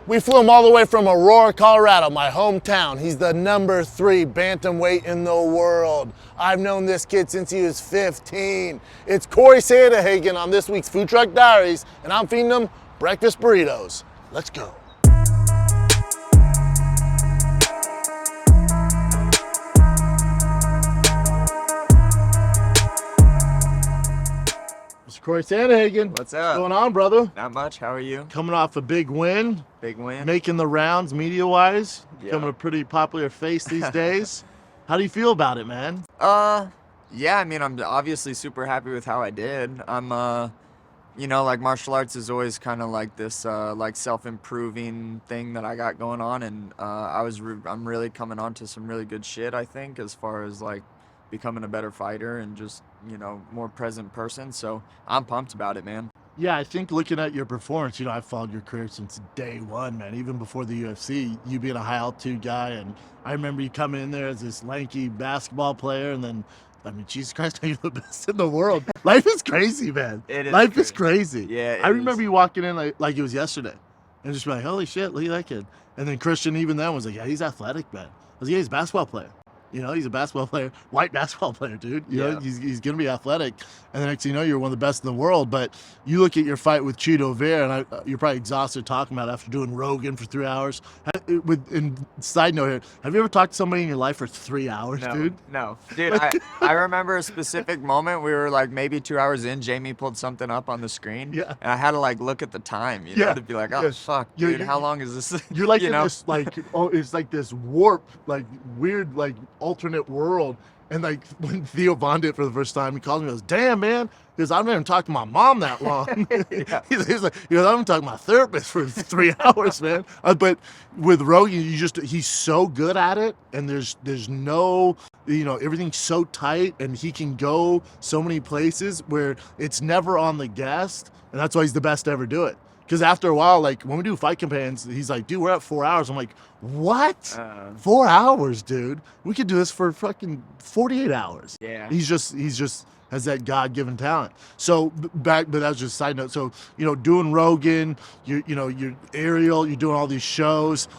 We flew him all the way from Aurora, Colorado, my hometown. He's the #3 bantamweight in the world. I've known this kid since he was 15. It's Cory Sandhagen on this week's Food Truck Diaries, and I'm feeding him breakfast burritos. Let's go. Cory Sandhagen. What's up? What's going on, brother? Not much. How are you? Coming off a big win. Big win. Making the rounds media-wise. Yeah. Becoming a pretty popular face these days. How do you feel about it, man? Yeah, I mean, I'm obviously super happy with how I did. I'm, you know, like martial arts is always kind of like this, like self-improving thing that I got going on. And I'm really coming on to some really good shit, I think, as far as like becoming a better fighter and just, you know, more present person. So I'm pumped about it, man. Yeah, I think looking at your performance, you know, I've followed your career since day one, man. Even before the UFC, you being a high altitude guy, and I remember you coming in there as this lanky basketball player, and then, I mean, Jesus Christ, you're the best in the world. Life is crazy, man. It is. Life is crazy. Yeah, I remember you walking in like it was yesterday, and just be like, holy shit, look at that kid. And then Christian, even then, was like, yeah, he's athletic, man. I was like, yeah, he's a basketball player. You know, he's a basketball player, white basketball player, dude. You know, he's going to be athletic. And the next thing you know, you're one of the best in the world. But you look at your fight with Chito Vera, and you're probably exhausted talking about it after doing Rogan for 3 hours. And side note here, have you ever talked to somebody in your life for 3 hours, dude? No. Dude, I remember a specific moment. We were like maybe 2 hours in. Jamie pulled something up on the screen. Yeah. And I had to like look at the time, you know, to be like, oh, fuck, dude, how long is this? You're like you in know? this, like, oh, it's like this warp, like weird, like alternate world. And like when Theo Von did it for the first time, he calls me and goes, damn, man, because I've never talked to my mom that long. he's like, I've been talking to my therapist for 3 hours, man. But with Rogan, he's so good at it, and there's no, you know, everything's so tight, and he can go so many places where it's never on the guest, and that's why he's the best to ever do it. Because after a while, like when we do fight campaigns, he's like, dude, we're at 4 hours. I'm like, what? 4 hours, dude? We could do this for fucking 48 hours. Yeah. He's just has that God-given talent. So but that was just a side note. So, you know, doing Rogan, you're Ariel, you're doing all these shows.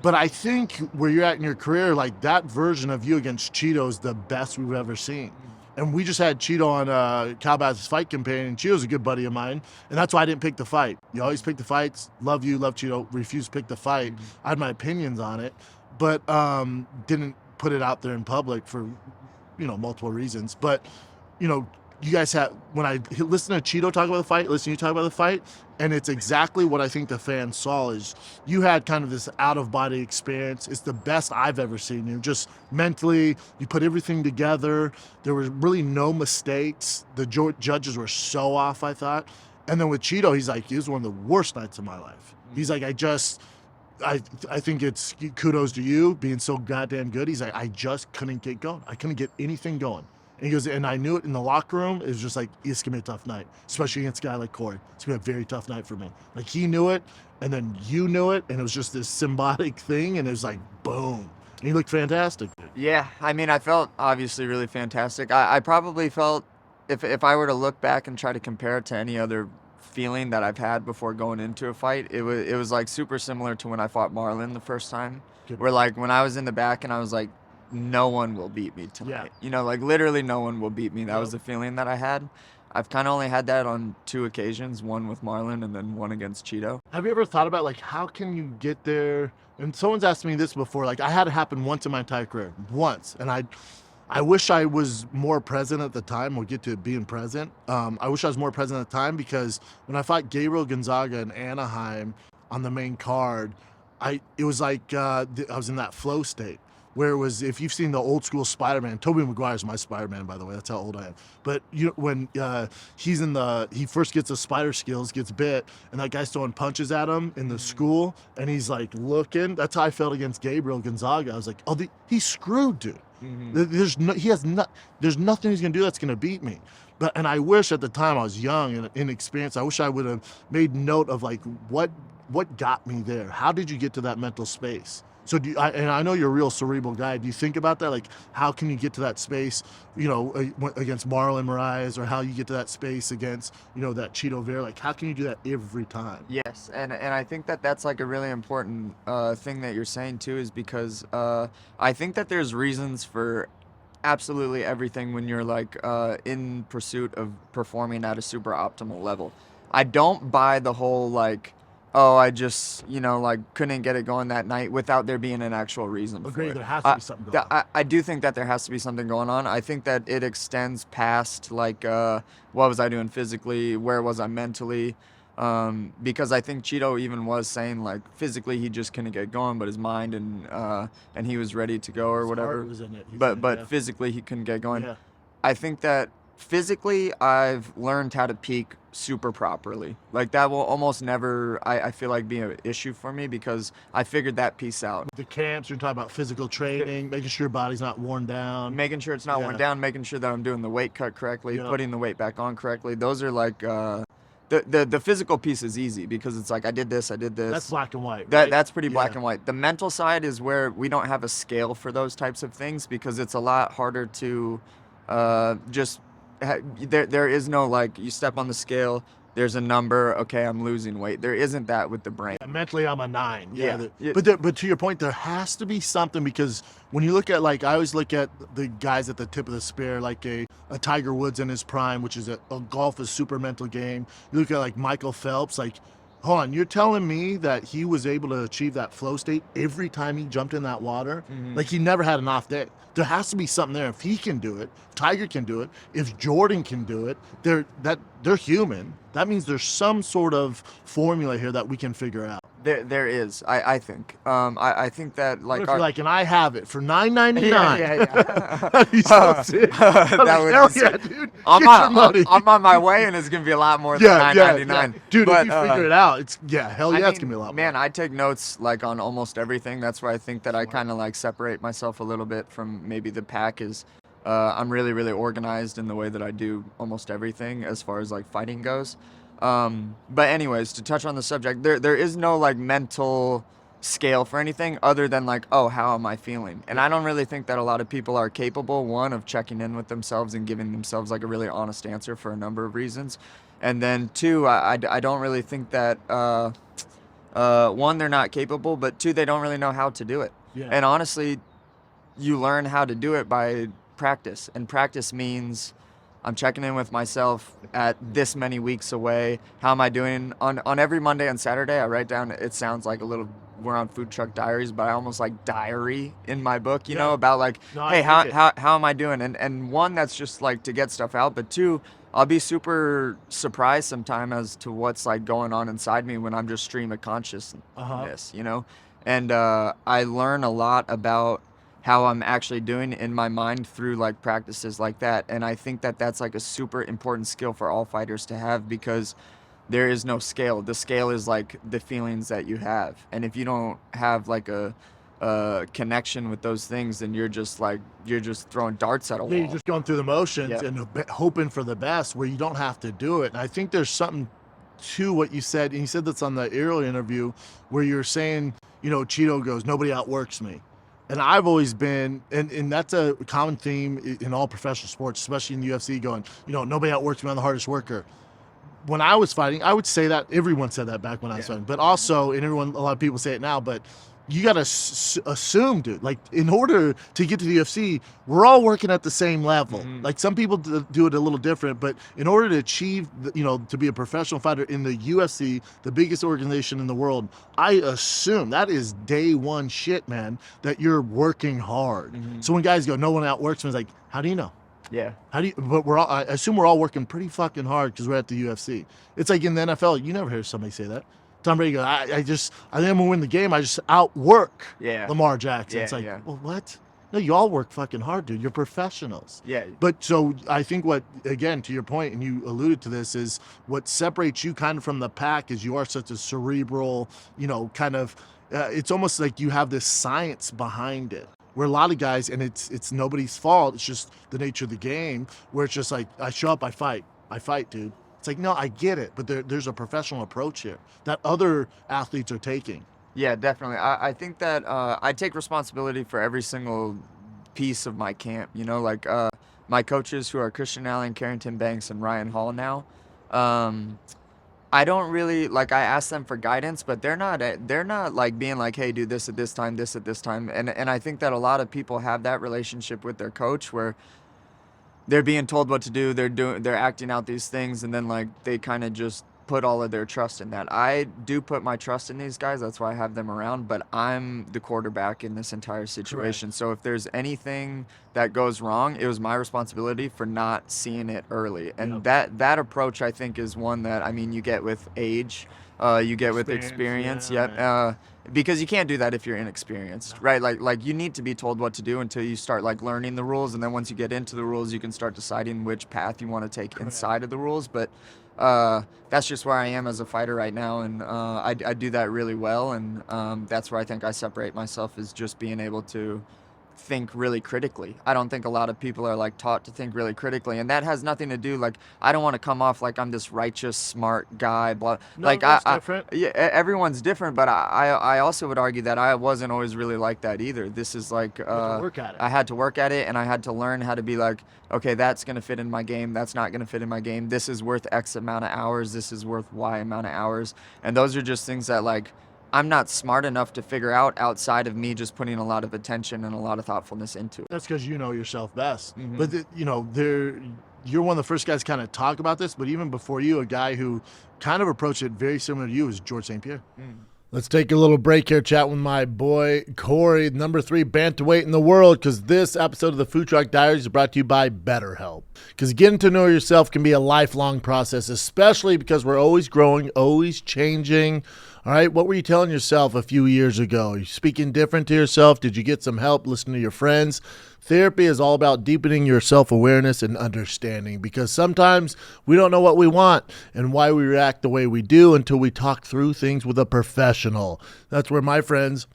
But I think where you're at in your career, like that version of you against Chito is the best we've ever seen. And we just had Chito on Calabasas Fight Campaign, and Chito's a good buddy of mine, and that's why I didn't pick the fight. You always pick the fights. Love you, love Chito. Refuse to pick the fight. I had my opinions on it, but didn't put it out there in public for, you know, multiple reasons. But, you know, you guys have, when I listen to Chito talk about the fight, listen to you talk about the fight, and it's exactly what I think the fans saw is you had kind of this out-of-body experience. It's the best I've ever seen you. Just mentally, you put everything together. There were really no mistakes. The judges were so off, I thought. And then with Chito, he's like, it was one of the worst nights of my life. He's like, I think it's kudos to you being so goddamn good. He's like, I just couldn't get going. I couldn't get anything going. And he goes, and I knew it in the locker room. It was just like, it's going to be a tough night, especially against a guy like Cory. It's going to be a very tough night for me. Like, he knew it, and then you knew it, and it was just this symbiotic thing, and it was like, boom. And he looked fantastic, dude. Yeah, I mean, I felt obviously really fantastic. I probably felt, if I were to look back and try to compare it to any other feeling that I've had before going into a fight, it was like super similar to when I fought Marlon the first time. Good. Where like when I was in the back and I was like, no one will beat me tonight. Yeah. You know, like literally no one will beat me. That was the feeling that I had. I've kind of only had that on 2 occasions, one with Marlon and then one against Chito. Have you ever thought about, like, how can you get there? And someone's asked me this before. Like, I had it happen once in my entire career. Once. And I wish I was more present at the time. We'll get to being present. I wish I was more present at the time because when I fought Gabriel Gonzaga in Anaheim on the main card, it was like I was in that flow state. Where it was, if you've seen the old school Spider-Man, Tobey Maguire's my Spider-Man, by the way, that's how old I am. But you know, when he first gets the spider skills, gets bit, and that guy's throwing punches at him in the school, and he's like looking, that's how I felt against Gabriel Gonzaga. I was like, oh, he's screwed, dude. There's nothing he's gonna do that's gonna beat me. And I wish at the time I was young and inexperienced, I wish I would have made note of like what got me there. How did you get to that mental space? So and I know you're a real cerebral guy. Do you think about that? Like, how can you get to that space, against Marlon Moraes, or how you get to that space against, that Chito Vera? Like, how can you do that every time? Yes, and I think that that's like a really important thing that you're saying too, is because I think that there's reasons for absolutely everything when you're like in pursuit of performing at a super optimal level. I don't buy the whole like, oh, I just like couldn't get it going that night without there being an actual reason for Agree, it. there has to be something going on. I do think that there has to be something going on. I think that it extends past like what was I doing physically, where was I mentally. Because I think Chito even was saying like physically he just couldn't get going, but his mind and he was ready to go or His whatever. heart was in it. But Yeah. physically he couldn't get going. Yeah. I think that physically I've learned how to peak super properly. Like that will almost never I feel like be an issue for me because I figured that piece out. The camps, you're talking about physical training, making sure your body's not worn down. Making sure it's not worn Yeah. down, making sure that I'm doing the weight cut correctly, Yeah. putting the weight back on correctly. Those are like the physical piece is easy because it's like I did this. That's black and white. Right? That's pretty black Yeah. and white. The mental side is where we don't have a scale for those types of things because it's a lot harder to there is no like you step on the scale, there's a number, okay, I'm losing weight. There isn't that with the brain. Yeah, mentally, I'm a 9. Yeah. Yeah. But to your point, there has to be something, because when you look at, like, I always look at the guys at the tip of the spear, like a Tiger Woods in his prime, which is a golf is super mental game. You look at like Michael Phelps, like, hold on, you're telling me that he was able to achieve that flow state every time he jumped in that water? Mhm. Like, he never had an off day. There has to be something there. If he can do it, Tiger can do it. If Jordan can do it, they're human. That means there's some sort of formula here that we can figure out. There is, I think. I think that What like if you're like, and I have it for $9.99? yeah. That'd be so sick. That That would hell be yeah, sick. dude. I'm Get your money. on my way, and it's gonna be a lot more than $9.99. Dude, But, if you figure it out, it's hell yeah, I it's gonna be a mean, lot man, more. I take notes like on almost everything. That's where I think that I kind of like separate myself a little bit from maybe the pack. Is I'm really really organized in the way that I do almost everything as far as like fighting goes. But anyways, to touch on the subject, there is no like mental scale for anything other than like, oh, how am I feeling? And I don't really think that a lot of people are capable, one, of checking in with themselves and giving themselves like a really honest answer for a number of reasons. And then two, I don't really think that one, they're not capable, but two, they don't really know how to do it. Yeah. And honestly, you learn how to do it by practice, and practice means I'm checking in with myself at this many weeks away. How am I doing? On every Monday and Saturday, I write down, it sounds like a little, we're on Food Truck Diaries, but I almost like diary in my book, you know, about like, No, I hey, dig it. how am I doing? And one, that's just like to get stuff out, but two, I'll be super surprised sometime as to what's like going on inside me when I'm just stream of consciousness, you know? And I learn a lot about how I'm actually doing in my mind through like practices like that. And I think that that's like a super important skill for all fighters to have, because there is no scale. The scale is like the feelings that you have. And if you don't have like a connection with those things, then you're just throwing darts at a wall. Yeah, you're just going through the motions Yeah. and hoping for the best, where you don't have to do it. And I think there's something to what you said, and you said that's on the earlier interview, where you're saying, Chito goes, nobody outworks me. And I've always been, and that's a common theme in all professional sports, especially in the UFC, going, nobody outworks me, I'm the hardest worker. When I was fighting, I would say that. Everyone said that back when I was fighting. But also, and a lot of people say it now, but you got to assume, dude, like, in order to get to the UFC, we're all working at the same level. Mhm. Like, some people do it a little different, but in order to achieve, to be a professional fighter in the UFC, the biggest organization in the world, I assume that is day one shit, man, that you're working hard. Mhm. So when guys go, no one outworks me, it's like, how do you know? Yeah. But I assume we're all working pretty fucking hard because we're at the UFC. It's like in the NFL, you never hear somebody say that. Tom Brady goes, I think I'm gonna win the game. I just outwork Yeah. Lamar Jackson. Yeah, It's like, yeah. well, what? No, you all work fucking hard, dude. You're professionals. Yeah. But so I think what, again, to your point, and you alluded to this, is what separates you kind of from the pack is you are such a cerebral, kind of, it's almost like you have this science behind it. Where a lot of guys, and it's nobody's fault, it's just the nature of the game, where it's just like, I show up, I fight, dude. It's like, no, I get it, but there's a professional approach here that other athletes are taking. Yeah, definitely. I think that I take responsibility for every single piece of my camp. You know, like my coaches who are Christian Allen, Carrington Banks, and Ryan Hall now. Um, I don't really like. I ask them for guidance, but they're not like being like, "Hey, do this at this time, this at this time." And I think that a lot of people have that relationship with their coach where they're being told what to do, they're acting out these things, and then like they kind of just put all of their trust in that. I do put my trust in these guys, that's why I have them around, but I'm the quarterback in this entire Correct. situation. So if there's anything that goes wrong, it was my responsibility for not seeing it early. And Yep. that approach, I think, is one that, I mean, you get with age, you get with Experience, experience. yeah, Yep. man. Because you can't do that if you're inexperienced, No. right? Like you need to be told what to do until you start like learning the rules, and then once you get into the rules, you can start deciding which path you want to take Correct. inside of the rules. But that's just where I am as a fighter right now, and I do that really well, and that's where I think I separate myself, is just being able to think really critically. I don't think a lot of people are like taught to think really critically, and that has nothing to do, like, I don't want to come off like I'm this righteous smart guy, blah. No, Like that's different. yeah, everyone's different, but I also would argue that I wasn't always really like that either. This is like You have to work at it. I had to work at it, and I had to learn how to be like, okay, that's gonna fit in my game, that's not gonna fit in my game, this is worth X amount of hours, this is worth Y amount of hours. And those are just things that, like, I'm not smart enough to figure out outside of me just putting a lot of attention and a lot of thoughtfulness into it. That's because you know yourself best. Hmm. But you're one of the first guys to kind of talk about this. But even before you, a guy who kind of approached it very similar to you is George St. Pierre. Mm. Let's take a little break here, chat with my boy Cory, number 3 bantamweight in the world, because this episode of the Food Truck Diaries is brought to you by BetterHelp. Because getting to know yourself can be a lifelong process, especially because we're always growing, always changing. All right, what were you telling yourself a few years ago? Are you speaking different to yourself? Did you get some help? Listen to your friends? Therapy is all about deepening your self-awareness and understanding, because sometimes we don't know what we want and why we react the way we do until we talk through things with a professional. That's where my friends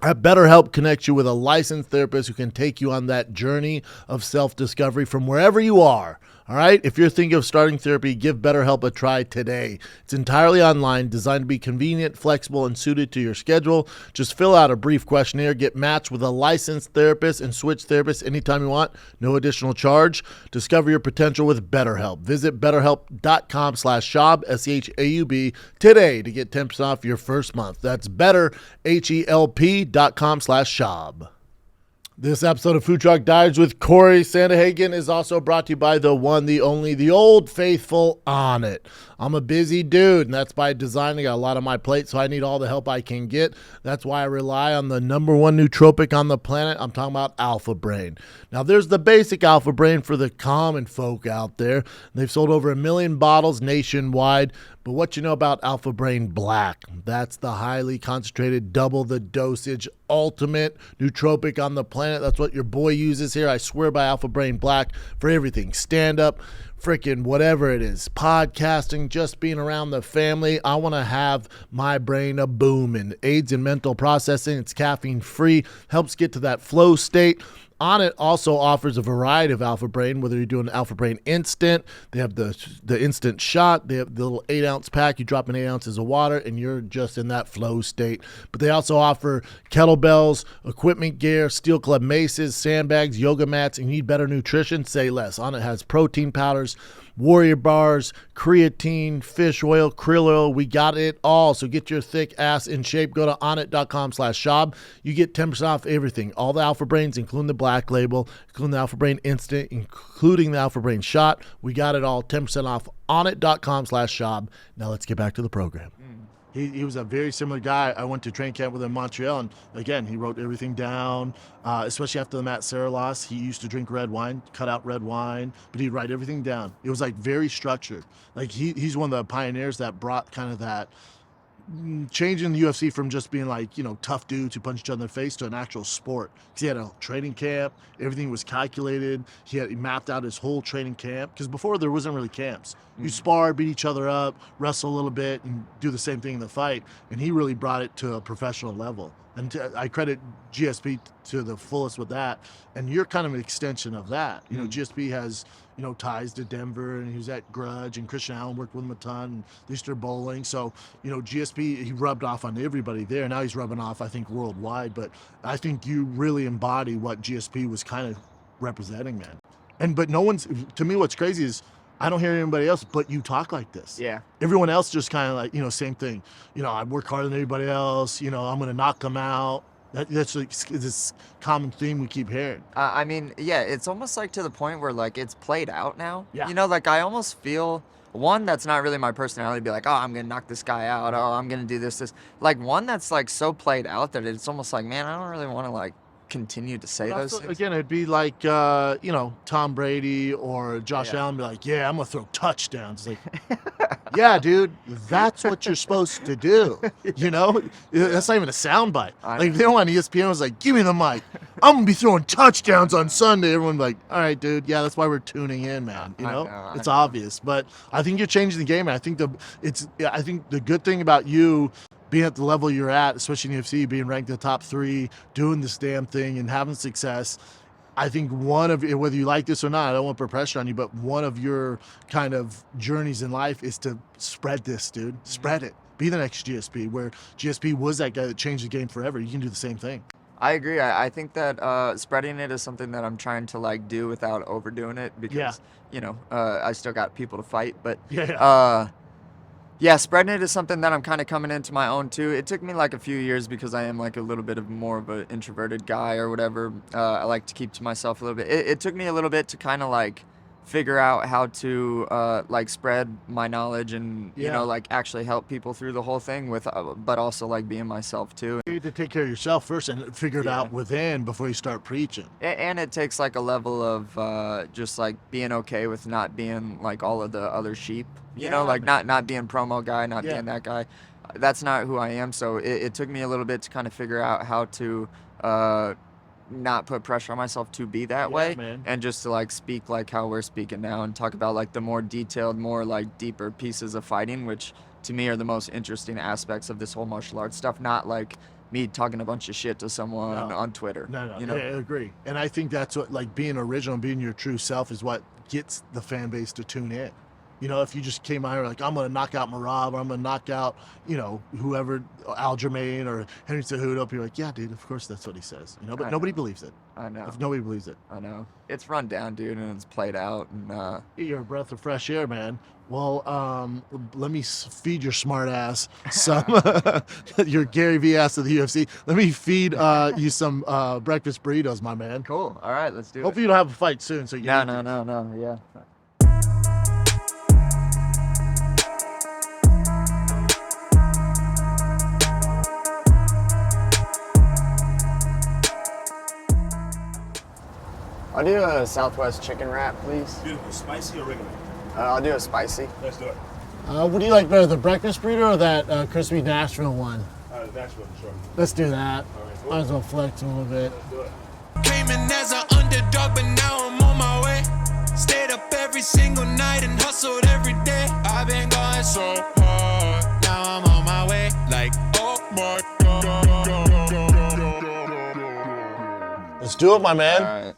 at BetterHelp connect you with a licensed therapist who can take you on that journey of self-discovery from wherever you are. All right? If you're thinking of starting therapy, give BetterHelp a try today. It's entirely online, designed to be convenient, flexible, and suited to your schedule. Just fill out a brief questionnaire, get matched with a licensed therapist, and switch therapists anytime you want. No additional charge. Discover your potential with BetterHelp. Visit betterhelp.com/Schaub, SCHAUB, today to get 10% off your first month. That's betterhelp.com/Schaub. This episode of Food Truck Diaries with Cory Sandhagen is also brought to you by the one, the only, the old faithful Onnit. I'm a busy dude, and that's by design. I got a lot on my plate, so I need all the help I can get. That's why I rely on the number 1 nootropic on the planet. I'm talking about Alpha Brain. Now, there's the basic Alpha Brain for the common folk out there. They've sold over 1 million bottles nationwide. But what you know about Alpha Brain Black? That's the highly concentrated, double the dosage, ultimate nootropic on the planet. That's what your boy uses here. I swear by Alpha Brain Black for everything. Stand-up, freaking whatever it is, podcasting, just being around the family. I want to have my brain a booming. Aids in mental processing. It's caffeine free, helps get to that flow state. Onnit also offers a variety of Alpha Brain, whether you're doing Alpha Brain Instant. They have the instant shot. They have the little 8-ounce pack. You drop in 8 ounces of water, and you're just in that flow state. But they also offer kettlebells, equipment gear, steel club maces, sandbags, yoga mats, and you need better nutrition, say less. Onnit has protein powders, warrior bars, creatine, fish oil, krill oil. We got it all. So get your thick ass in shape. Go to onnit.com/Schaub. You get 10% off everything. All the Alpha Brains, including the black label, including the Alpha Brain Instant, including the Alpha Brain Shot. We got it all. 10% off onnit.com/Schaub. Now let's get back to the program. He was a very similar guy. I went to training camp with him in Montreal, and again, he wrote everything down, especially after the Matt Serra loss. He used to drink red wine, cut out red wine, but he'd write everything down. It was like very structured. Like he's one of the pioneers that brought kind of that changing the UFC from just being like, tough dudes who punch each other in the face to an actual sport. 'Cause he had a training camp, everything was calculated. He mapped out his whole training camp, because before there wasn't really camps. You spar, beat each other up, wrestle a little bit, and do the same thing in the fight. And he really brought it to a professional level. And I credit GSP to the fullest with that. And you're kind of an extension of that. You know, GSP has, you know, ties to Denver, and he was at Grudge, and Christian Allen worked with him a ton, and they started bowling. So, you know, GSP, he rubbed off on everybody there. Now he's rubbing off, I think, worldwide. But I think you really embody what GSP was kind of representing, man. But no one's, to me, what's crazy is I don't hear anybody else, but you talk like this. Yeah. Everyone else just kind of like, you know, same thing. You know, I work harder than everybody else. You know, I'm going to knock them out. That's like this common theme we keep hearing. I mean, yeah, it's almost like to the point where like it's played out now. Yeah. You know, like I almost feel one that's not really my personality to be like, oh, I'm gonna knock this guy out. Oh, I'm gonna do this. Like one that's like so played out that it's almost like, man, I don't really want to like continue to say those things. Again, it'd be like, you know, Tom Brady or Josh Allen be like, yeah, I'm going to throw touchdowns. Like, yeah, dude, that's what you're supposed to do. You know, that's not even a soundbite. Like, if they don't want ESPN, was like, give me the mic. I'm going to be throwing touchdowns on Sunday. Everyone's like, all right, dude, yeah, that's why we're tuning in, man. You know, it's obvious. But I think you're changing the game. And I think the good thing about you being at the level you're at, especially in the UFC, being ranked in the top 3, doing this damn thing and having success, I think one of, whether you like this or not, I don't want to put pressure on you, but one of your kind of journeys in life is to spread this, dude. Spread it. Be the next GSP, where GSP was that guy that changed the game forever. You can do the same thing. I agree. I think that spreading it is something that I'm trying to like do without overdoing it because, you know, I still got people to fight, but yeah, spreading it is something that I'm kind of coming into my own too. It took me like a few years because I am like a little bit of more of an introverted guy or whatever. I like to keep to myself a little bit. It took me a little bit to kind of like figure out how to like spread my knowledge and you know like actually help people through the whole thing with but also like being myself too. You need to take care of yourself first and figure it out within before you start preaching. And it takes like a level of just like being okay with not being like all of the other sheep, you know, like not being promo guy, not being that guy. That's not who I am. So it took me a little bit to kind of figure out how to not put pressure on myself to be that way, and just to like speak like how we're speaking now and talk about like the more detailed, more like deeper pieces of fighting, which to me are the most interesting aspects of this whole martial arts stuff, not like me talking a bunch of shit to someone on Twitter. No, you know? I agree. And I think that's what, like, being original, being your true self is what gets the fan base to tune in. You know, if you just came out here like, I'm going to knock out Marab, or I'm going to knock out, you know, whoever, Aljamain or Henry Cejudo, you're like, yeah, dude, of course that's what he says. You know, but nobody believes it. I know. If nobody believes it. I know. It's run down, dude, and it's played out. And you're a breath of fresh air, man. Well, let me feed your smart ass some, your Gary V ass of the UFC. Let me feed you some breakfast burritos, my man. Cool. All right, let's do it. Hopefully you don't have a fight soon. So No, yeah. I'll do a Southwest chicken wrap, please. Beautiful. Spicy or regular? I'll do a spicy. Let's do it. What do you like better, the breakfast burrito or that crispy Nashville one? The Nashville, sure. Let's do that. All right, cool. Might as well flex a little bit. Let's do it. Came in as an underdog, but now I'm on my way. Stayed up every single night and hustled every day. I've been going so hard. Now I'm on my way. Like, oh my God. Let's do it, my man. All right.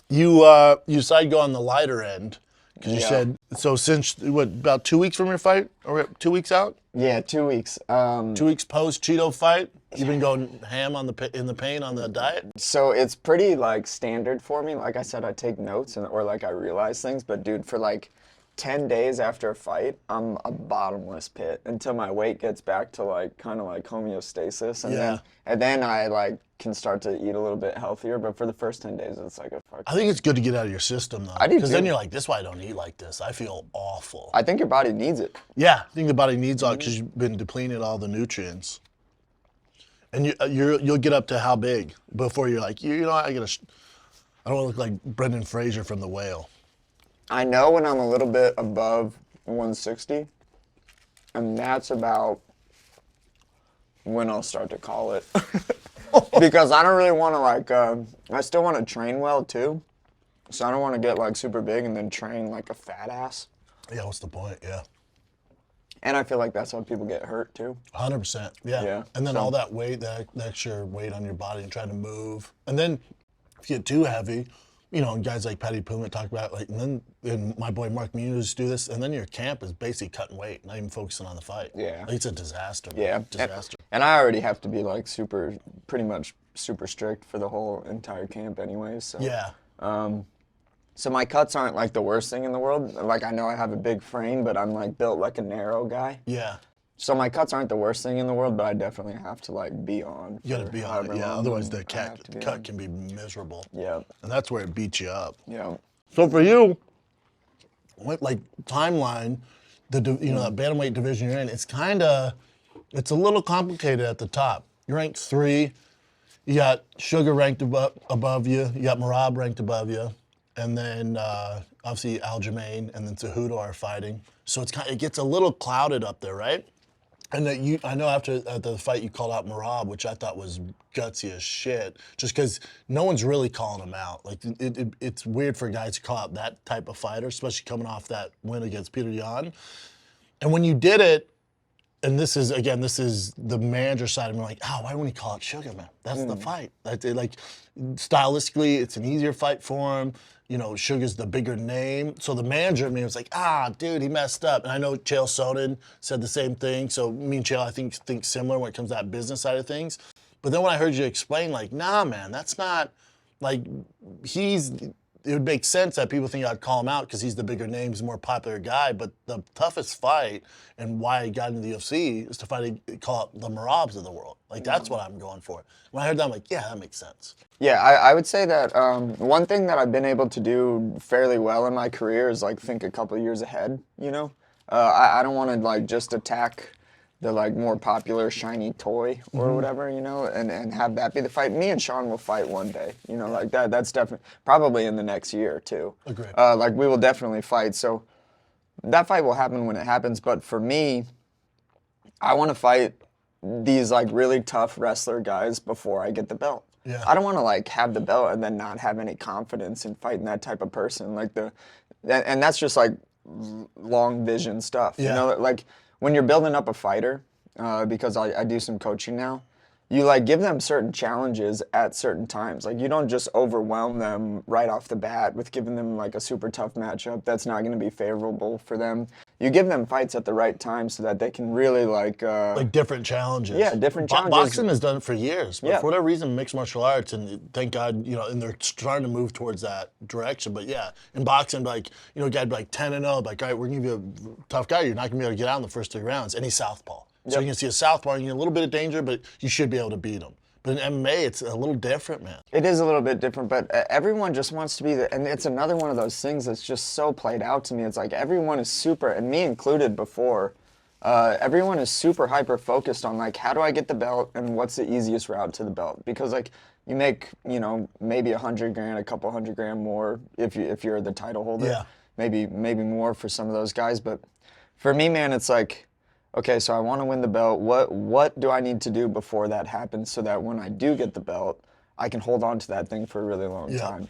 You decided to go on the lighter end because you said, so since, what, about 2 weeks from your fight? Or 2 weeks out? Yeah, 2 weeks. 2 weeks post Chito fight? You've been going ham on in the pain on the diet? So it's pretty like standard for me. Like I said, I take notes or like I realize things. But dude, for like 10 days after a fight, I'm a bottomless pit until my weight gets back to like kind of like homeostasis, and then I like can start to eat a little bit healthier. But for the first 10 days, it's like a fuck. I think it's good to get out of your system though. I do because then too. you're like, this is why I don't eat like this. I feel awful. I think your body needs it. Yeah, I think the body needs all because you've been depleting all the nutrients. And you'll get up to how big before you're like, you know, I don't want to look like Brendan Fraser from The Whale. I know when I'm a little bit above 160, and that's about when I'll start to call it. Because I don't really want to like, I still want to train well too. So I don't want to get like super big and then train like a fat ass. Yeah, what's the point? Yeah. And I feel like that's how people get hurt too. 100%. Yeah. Yeah, And then so- all that weight, that extra weight on your body and trying to move. And then if you get too heavy, you know, and guys like Patty Puma talk about like, and my boy Mark Muniz do this, and then your camp is basically cutting weight, not even focusing on the fight. Yeah. Like, it's a disaster. Man. Yeah. Disaster. And I already have to be like pretty much super strict for the whole entire camp anyways. So. Yeah. So my cuts aren't like the worst thing in the world. Like I know I have a big frame, but I'm like built like a narrow guy. Yeah. So my cuts aren't the worst thing in the world, but I definitely have to like be on. You got to be on however it. Yeah. long Otherwise, I the have to be cut on. can be miserable. Yeah. And that's where it beats you up. Yeah. So for you, what like timeline, that bantamweight division you're in, it's a little complicated at the top. You're ranked 3. You got Sugar ranked above you. You got Merab ranked above you, and then obviously Aljamain and then Cejudo are fighting. So it gets a little clouded up there, right? And that I know after the fight you called out Merab, which I thought was gutsy as shit, just because no one's really calling him out. Like it's weird for guys to call out that type of fighter, especially coming off that win against Peter Yan. And when you did it, and this is the manager side of me, like, why wouldn't he call it Sugar, man? That's the fight. Like, stylistically, it's an easier fight for him. You know, Sugar's the bigger name. So the manager of me was like, dude, he messed up. And I know Chael Sonnen said the same thing. So me and Chael, I think similar when it comes to that business side of things. But then when I heard you explain, like, nah, man, that's not, like, it would make sense that people think I'd call him out because he's the bigger name, he's a more popular guy. But the toughest fight and why I got into the UFC is to call out the Merabs of the world. Like, that's what I'm going for. When I heard that, I'm like, yeah, that makes sense. Yeah, I would say that one thing that I've been able to do fairly well in my career is like think a couple of years ahead, you know? I don't want to like just attack the like more popular shiny toy or whatever, you know, and have that be the fight. Me and Sean will fight one day, you know, like that's definitely, probably in the next year too. Agreed. Like we will definitely fight. So that fight will happen when it happens. But for me, I want to fight these like really tough wrestler guys before I get the belt. Yeah. I don't want to like have the belt and then not have any confidence in fighting that type of person. Like and that's just like long vision stuff. Yeah. You know, like when you're building up a fighter, because I do some coaching now, you like give them certain challenges at certain times. Like you don't just overwhelm them right off the bat with giving them like a super tough matchup that's not going to be favorable for them. You give them fights at the right time so that they can really like different challenges. Yeah, different challenges. Boxing has done it for years, but Yeah. for whatever reason, mixed martial arts, and thank God, you know, and they're starting to move towards that direction. But yeah, in boxing, like, you know, a guy'd be like 10-0, like, all right, we're gonna give you a tough guy. You're not gonna be able to get out in the first 3 rounds, and he's southpaw. So you can see a southpaw, you get a little bit of danger, but you should be able to beat him. But in MMA, it's a little different, man. It is a little bit different, but everyone just wants to be and it's another one of those things that's just so played out to me. It's like everyone is super, and me included before, everyone is super hyper focused on like, how do I get the belt and what's the easiest route to the belt? Because like you make, you know, maybe $100,000, a couple $100,000 more if you're the title holder. Yeah. Maybe more for some of those guys, but for me, man, it's like, okay, so I want to win the belt. What do I need to do before that happens so that when I do get the belt, I can hold on to that thing for a really long time?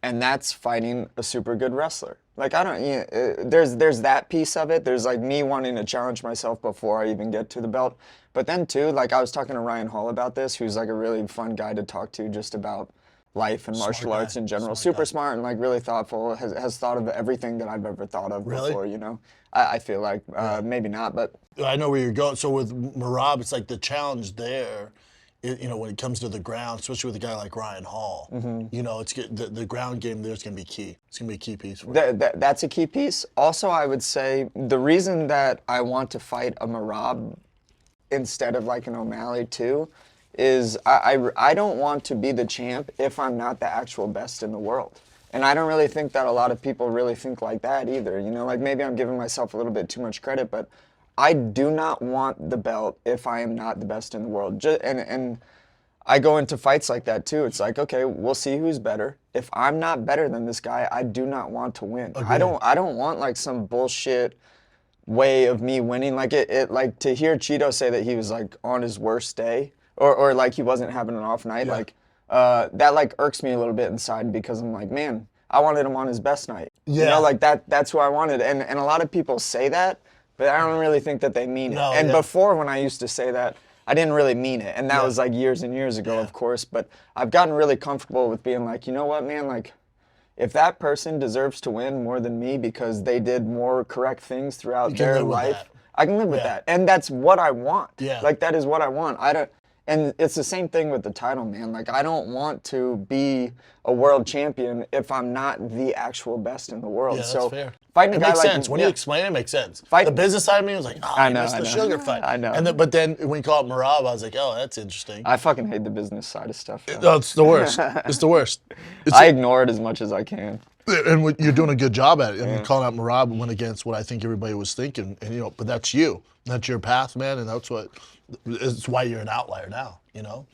And that's fighting a super good wrestler. Like there's that piece of it. There's like me wanting to challenge myself before I even get to the belt. But then too, like I was talking to Ryan Hall about this, who's like a really fun guy to talk to just about life and martial arts in general. Super smart and like really thoughtful, has thought of everything that I've ever thought of before, you know? I feel like, maybe not, but. I know where you're going. So with Merab, it's like the challenge there, you know, when it comes to the ground, especially with a guy like Ryan Hall, you know, it's the ground game there is going to be key. It's going to be a key piece for you. That's a key piece. Also, I would say the reason that I want to fight a Merab instead of like an O'Malley too is I don't want to be the champ if I'm not the actual best in the world. And I don't really think that a lot of people really think like that either. You know, like maybe I'm giving myself a little bit too much credit, but I do not want the belt if I am not the best in the world. And I go into fights like that too. It's like, okay, we'll see who's better. If I'm not better than this guy, I do not want to win. I don't want like some bullshit way of me winning. Like it like to hear Chito say that he was like on his worst day or like he wasn't having an off night, like that like irks me a little bit inside because I'm like, man, I wanted him on his best night. You know, like that's who I wanted. And a lot of people say that, but I don't really think that they mean No, it. And yeah. before, when I used to say that, I didn't really mean it, and that Yeah. was like years and years ago, Yeah. of course. But I've gotten really comfortable with being like, you know what, man, like, if that person deserves to win more than me because they did more correct things throughout You can their live with life, that. I can live with Yeah. that. And that's what I want. Yeah. Like, that is what I want. And it's the same thing with the title, man. Like, I don't want to be a world champion if I'm not the actual best in the world. Yeah, that's so fair. fighting a It guy makes like sense. When you explain it, it makes sense. Fight- The business side of me was like, oh, I I know, missed I the know. sugar fight. I know. And then, but then when you call it Marab, I was like, oh, that's interesting. I fucking hate the business side of stuff. though. No, it's the worst. It's the worst. It's, I ignore it as much as I can. and you're doing a good job at it. I mean, calling out Marab went against what I think everybody was thinking. And, you know, but that's you. That's your path, man. And it's why you're an outlier now, you know?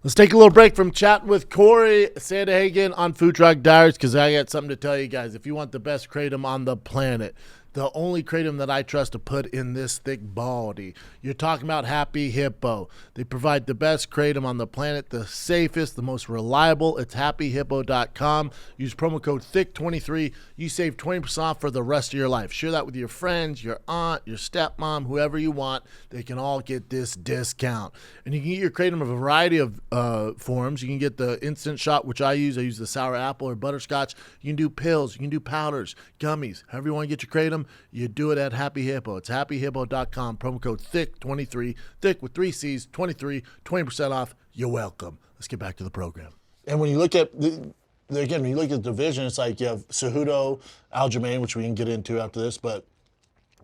Let's take a little break from chatting with Cory Sandhagen on Food Truck Diaries because I got something to tell you guys. If you want the best kratom on the planet, the only kratom that I trust to put in this thick baldy, you're talking about Happy Hippo. They provide the best kratom on the planet, the safest, the most reliable. It's happyhippo.com. Use promo code THICC23. You save 20% off for the rest of your life. Share that with your friends, your aunt, your stepmom, whoever you want. They can all get this discount. And you can get your kratom in a variety of forms. You can get the instant shot, which I use. I use the sour apple or butterscotch. You can do pills. You can do powders, gummies. However you want to get your kratom, you do it at Happy Hippo. It's happyhippo.com. Promo code THICC23. Thick with 3 C's, 23, 20% off. You're welcome. Let's get back to the program. And when you look at, again, when you look at the division, it's like you have Cejudo, Aljamain, which we can get into after this, but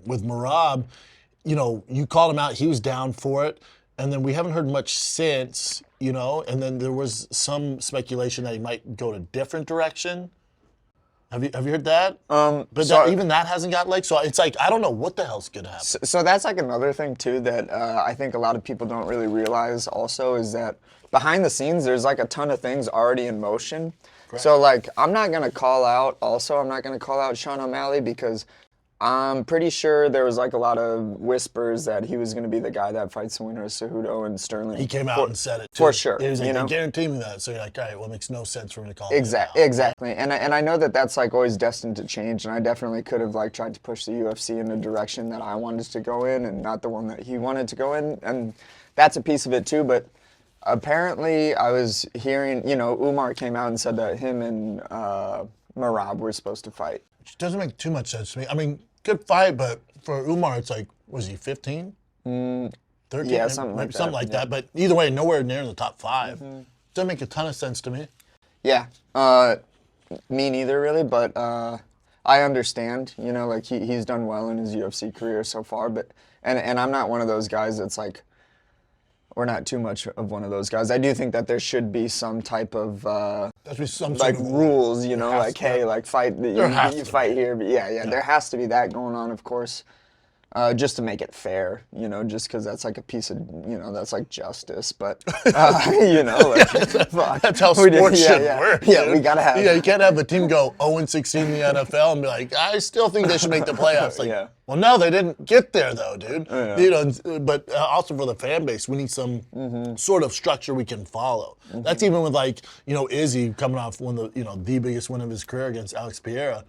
with Marab, you know, you called him out. He was down for it. And then we haven't heard much since, you know, and then there was some speculation that he might go to a different direction. Have you heard that? But so- even that hasn't got legs. So it's like, I don't know what the hell's going to happen. So that's like another thing too that I think a lot of people don't really realize also is that behind the scenes there's like a ton of things already in motion. Correct. So like I'm not gonna call out Sean O'Malley because I'm pretty sure there was like a lot of whispers that he was gonna be the guy that fights the winner of Cejudo and Sterling. He came out and said it too. for sure, He was like, you know? guarantee me that. So you're like, all right, well, it makes no sense for him to call him out. Exactly. And I know that that's like always destined to change, and I definitely could have like tried to push the UFC in a direction that I wanted to go in and not the one that he wanted to go in, and that's a piece of it too. But apparently I was hearing, you know, Umar came out and said that him and Marab were supposed to fight. Which doesn't make too much sense to me. I mean, good fight, but for Umar, it's like, was he 15? 13? yeah, something like that, Something like yeah. that. But either way, nowhere near in the top 5. Doesn't make a ton of sense to me. Yeah, me neither really, but I understand, you know, like he's done well in his UFC career so far, but and I'm not one of those guys that's like, or not too much of one of those guys. I do think that there should be some type of There should be some like sort of rules, you know, has like to- hey, like fight, There has you to fight here, but yeah, there has to be that going on, of course. Just to make it fair, you know, just because that's like a piece of, you know, that's like justice, but, you know, like, fuck. That's how We did- sports yeah, should yeah. work. Yeah, dude. we gotta have. Yeah, you can't have a team go 0-16 in the NFL and be like, I still think they should make the playoffs. Like, Yeah. well, no, they didn't get there though, dude. Yeah. You know, but also for the fan base, we need some sort of structure we can follow. That's even with like, you know, Izzy coming off one of the, you know, the biggest win of his career against Alex Pereira.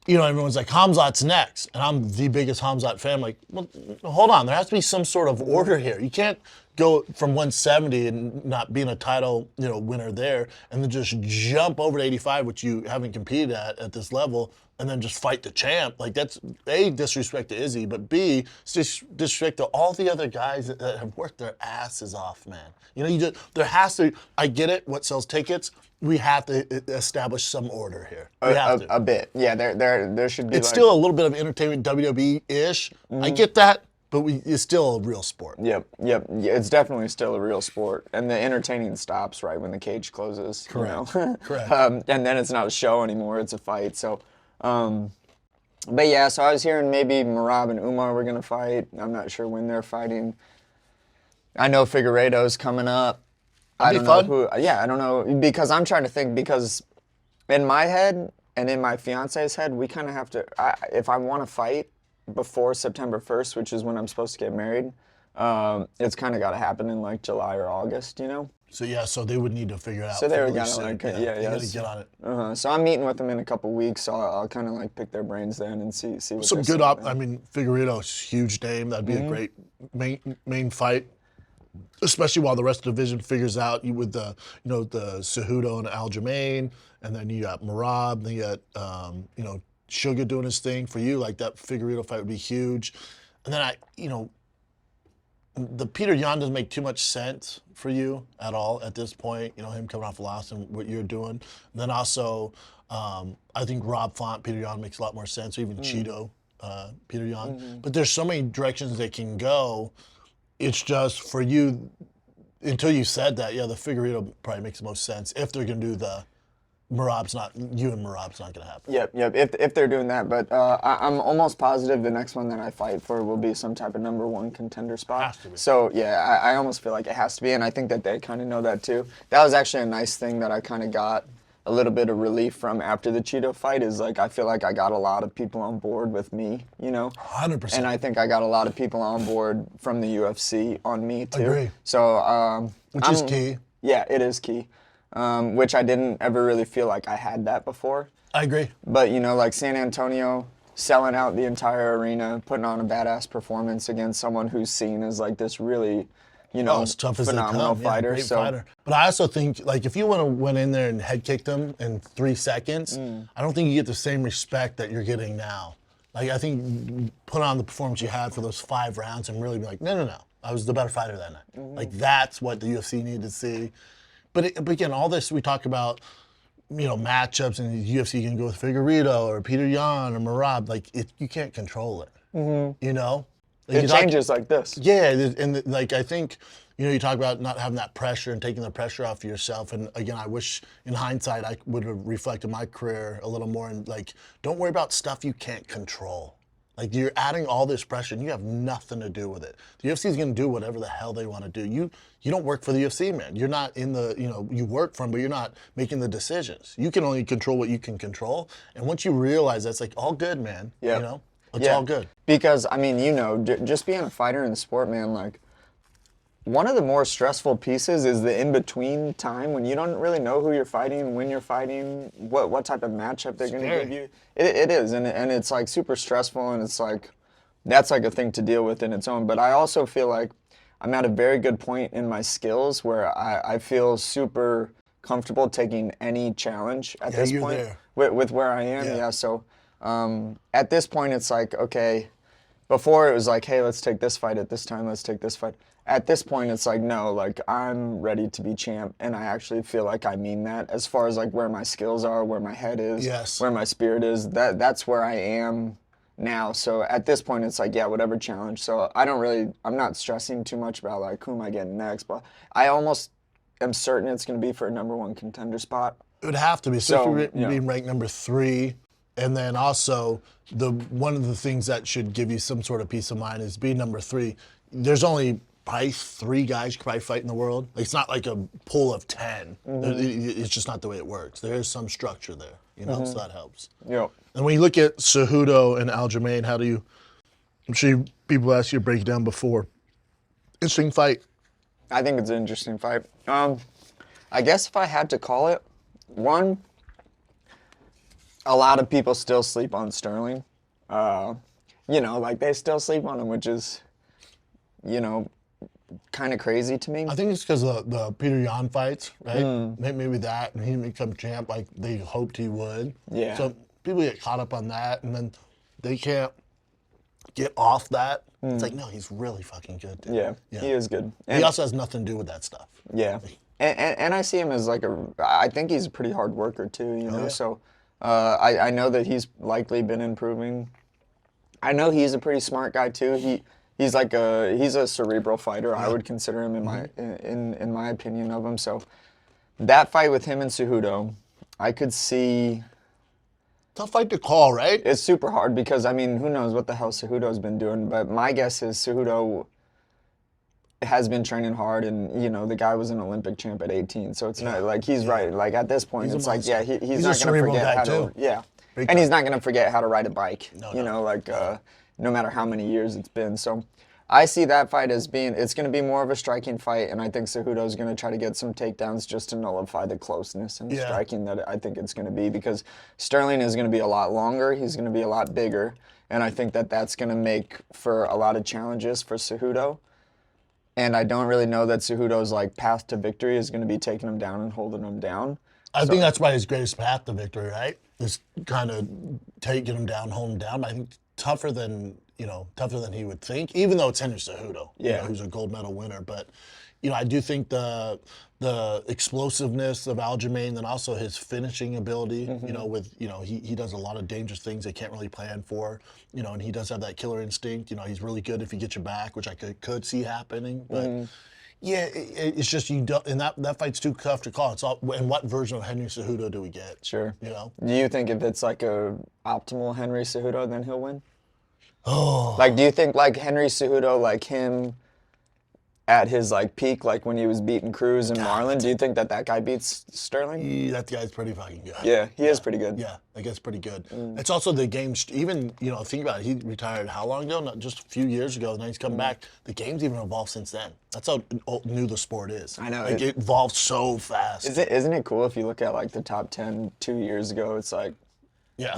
You know, everyone's like, Hamzat's next. And I'm the biggest Hamzat fan. I'm like, well, hold on. There has to be some sort of order here. You can't go from 170 and not being a title, you know, winner there, and then just jump over to 85, which you haven't competed at this level, and then just fight the champ. Like, that's, A, disrespect to Izzy, but B, it's disrespect to all the other guys that have worked their asses off, man. You know, there has to, I get it, what sells tickets, we have to establish some order here. We have to. A bit, yeah. There should be. It's like, still a little bit of entertainment, WWE-ish. I get that, but it's still a real sport. Yep. Yeah, it's definitely still a real sport, and the entertaining stops right when the cage closes. Correct. You know? Correct. And then it's not a show anymore; it's a fight. So, but yeah. So I was hearing maybe Marab and Umar were gonna fight. I'm not sure when they're fighting. I know Figueiredo's coming up. I That'd don't be know who. Yeah, I don't know because I'm trying to think because in my head and in my fiance's head, we kind of have to. If I want to fight before September 1st, which is when I'm supposed to get married, it's kind of got to happen in like July or August, you know. So yeah, so they would need to figure it out. So they were fairly gonna soon. like, They gotta so- get on it. So I'm meeting with them in a couple weeks, so I'll kind of like pick their brains then and see what Some they're good saying, man. I mean, Figueiredo's huge name. That'd be a great main fight, especially while the rest of the division figures out you with the the Cejudo and Aljamain, and then you got Merab, then you got Sugar doing his thing for you. Like that Figueiredo fight would be huge, and then the Peter Yan doesn't make too much sense for you at all at this point. Him coming off a loss and what you're doing. And then also, I think Rob Font, Peter Yan makes a lot more sense, or even Chito, Peter Yan. But there's so many directions they can go. It's just for you, until you said that, the Figueiredo probably makes the most sense if they're going to do the Merab's not going to happen. Yep. If they're doing that, but I'm almost positive the next one that I fight for will be some type of #1 contender spot. Has to be. So yeah, I almost feel like it has to be, and I think that they kind of know that too. That was actually a nice thing that I kind of got a little bit of relief from after the Chito fight. Is like I feel like I got a lot of people on board with me, 100%. and I think I got a lot of people on board from the UFC on me too. Agree. So Which is key. Yeah, it is key. Which I didn't ever really feel like I had that before. I agree. But, like San Antonio, selling out the entire arena, putting on a badass performance against someone who's seen as like this really, As tough as phenomenal they come. fighter. Great So fighter. But I also think, like, if you went in there and head kicked them in 3 seconds, I don't think you get the same respect that you're getting now. Like, I think put on the performance you had for those 5 rounds and really be like, no, I was the better fighter that night. Like, that's what the UFC needed to see. But again, all this we talk about, matchups, and the UFC can go with Figueiredo or Peter Yan or Merab. Like, you can't control it. Like, it you talk- changes like this. Yeah, and like I think, you talk about not having that pressure and taking the pressure off of yourself. And again, I wish in hindsight I would have reflected my career a little more and like, don't worry about stuff you can't control. Like, you're adding all this pressure and you have nothing to do with it. The UFC is going to do whatever the hell they want to do. You don't work for the UFC, man. You're not in the, you work for them, but you're not making the decisions. You can only control what you can control. And once you realize that's like all good, man. Yeah. It's all good. Because, I mean, just being a fighter in the sport, man, like, one of the more stressful pieces is the in-between time when you don't really know who you're fighting, when you're fighting, what type of matchup they're going to give you. It is, and it's, like, super stressful, and it's, like, that's, like, a thing to deal with in its own. But I also feel like I'm at a very good point in my skills where I feel super comfortable taking any challenge at this you're point there. with where I am. Yeah. Yeah, so at this point, it's like, okay, before it was like, hey, let's take this fight at this time, let's take this fight. At this point, it's like, no, like, I'm ready to be champ, and I actually feel like I mean that as far as, like, where my skills are, where my head is, Yes. where my spirit is, that's where I am now. So at this point, it's like, yeah, whatever challenge. So I'm not stressing too much about, like, who am I getting next, but I almost am certain it's going to be for a #1 contender spot. It would have to be, especially So, yeah. being ranked #3. And then also, one of the things that should give you some sort of peace of mind is being #3. There's only probably 3 guys you could probably fight in the world. Like, it's not like a pool of 10. It's just not the way it works. There is some structure there, so that helps. Yep. And when you look at Cejudo and Aljamain, I'm sure people asked you to break it down before. Interesting fight. I think it's an interesting fight. I guess if I had to call it, one, a lot of people still sleep on Sterling. Like, they still sleep on him, which is, kind of crazy to me. I think it's because of the Peter Yan fights, right? Maybe that, and he become champ like they hoped he would. Yeah. So people get caught up on that, and then they can't get off that. It's like, no, he's really fucking good, dude. Yeah, he is good. He And, also has nothing to do with that stuff. yeah. And I see him as like I think he's a pretty hard worker too, yeah. So I know that he's likely been improving. I know he's a pretty smart guy too. He's a cerebral fighter. I would consider him in my opinion of him. So that fight with him and Cejudo, I could see. Tough fight to call, right? It's super hard because, I mean, who knows what the hell Cejudo's been doing, but my guess is Cejudo has been training hard, and, the guy was an Olympic champ at 18, so it's not, like, he's right. Like, at this point, He's a it's like, monster. yeah, he's He's a not going to cerebral forget guy, how too. to, yeah. Big And he's time. not going to forget how to ride a bike, No. no matter how many years it's been, so. I see that fight as being, it's going to be more of a striking fight, and I think Cejudo's going to try to get some takedowns just to nullify the closeness and the striking that I think it's going to be, because Sterling is going to be a lot longer, he's going to be a lot bigger, and I think that that's going to make for a lot of challenges for Cejudo. And I don't really know that Cejudo's like path to victory is going to be taking him down and holding him down. I think that's probably his greatest path to victory, right? Is kind of taking him down, holding him down. But I think tougher than he would think, even though it's Henry Cejudo, who's a gold medal winner. But, I do think the explosiveness of Aljamain and also his finishing ability, he does a lot of dangerous things they can't really plan for, and he does have that killer instinct. He's really good if he gets you back, which I could see happening. But, it's just you don't, and that fight's too tough to call. It's all, and what version of Henry Cejudo do we get? Sure. Do you think if it's like a optimal Henry Cejudo, then he'll win? Oh. Like, do you think like Henry Cejudo, like him at his like peak, like when he was beating Cruz and Marlon, do you think that guy beats Sterling? That guy's pretty fucking good. Yeah, he is pretty good. Yeah, that guy's pretty good. It's also the game, even, think about it, he retired how long ago? Not just a few years ago, and then he's come back. The game's even evolved since then. That's how new the sport is. I know. Like, it evolved so fast. Isn't it cool if you look at like the top 10 2 years ago, it's like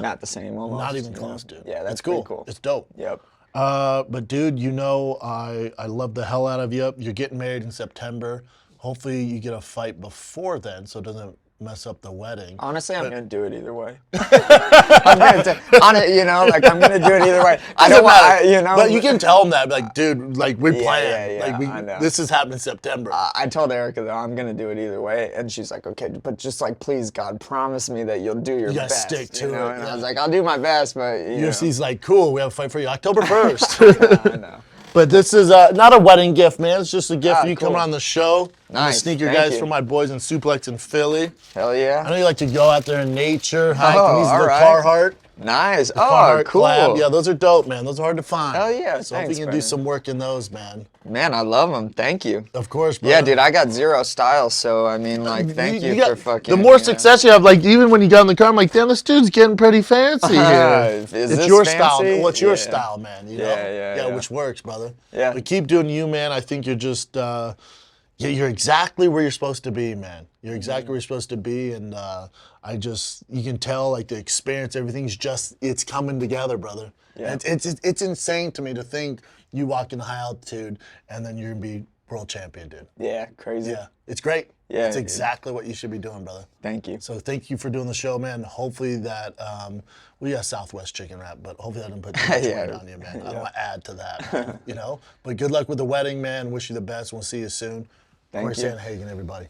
not the same almost. Not even close, dude. Yeah, that's it's cool. Pretty cool. It's dope. Yep. But dude, I love the hell out of you. You're getting married in September. Hopefully you get a fight before then so it doesn't mess up the wedding. Honestly, I'm gonna do it either way. I'm gonna do it either way. I don't want, But you can tell them that, like, dude, like we plan. I know. This is happening in September. I told Erica though I'm gonna do it either way, and she's like, okay, but just like, please God, promise me that you'll do your You gotta best. stick to it. And I was like, I'll do my best, but UFC's like, cool, we have a fight for you October 1st. I know. But this is not a wedding gift, man. It's just a gift for you cool. coming on the show. Nice. Sneaker Thank guys you. from my boys in Suplex in Philly. Hell yeah. I know you like to go out there in nature, hike. Oh, These are the all right. Carhartt. Nice. Carhartt Cool. collab. Yeah, those are dope, man. Those are hard to find. Hell yeah, So if thanks, you can do Brandon. some work in those, man. Man, I love them. Thank you. Of course, bro. Yeah, dude, I got zero style, so I mean, like, thank you got- for fucking. The more success you have, like, even when you got in the car, I'm like, damn, this dude's getting pretty fancy here. Is It's this your fancy? style. What's your Yeah. style, man? You know? Yeah, which works, brother. Yeah. But keep doing you, man. I think you're just, you're exactly where you're supposed to be, man. You're exactly where you're supposed to be, and you can tell, like, the experience, everything's just, it's coming together, brother. Yeah. And it's insane to me to think you walk in high altitude and then you're gonna be world champion, dude. Yeah, crazy. Yeah, it's great. Yeah, it's dude. exactly what you should be doing, brother. Thank you. So thank you for doing the show, man. Hopefully that we got Southwest chicken wrap, but hopefully that didn't put too much weight on you, man. I don't want to add to that, But good luck with the wedding, man. Wish you the best. We'll see you soon. Thank Cory you. Sandhagen, everybody.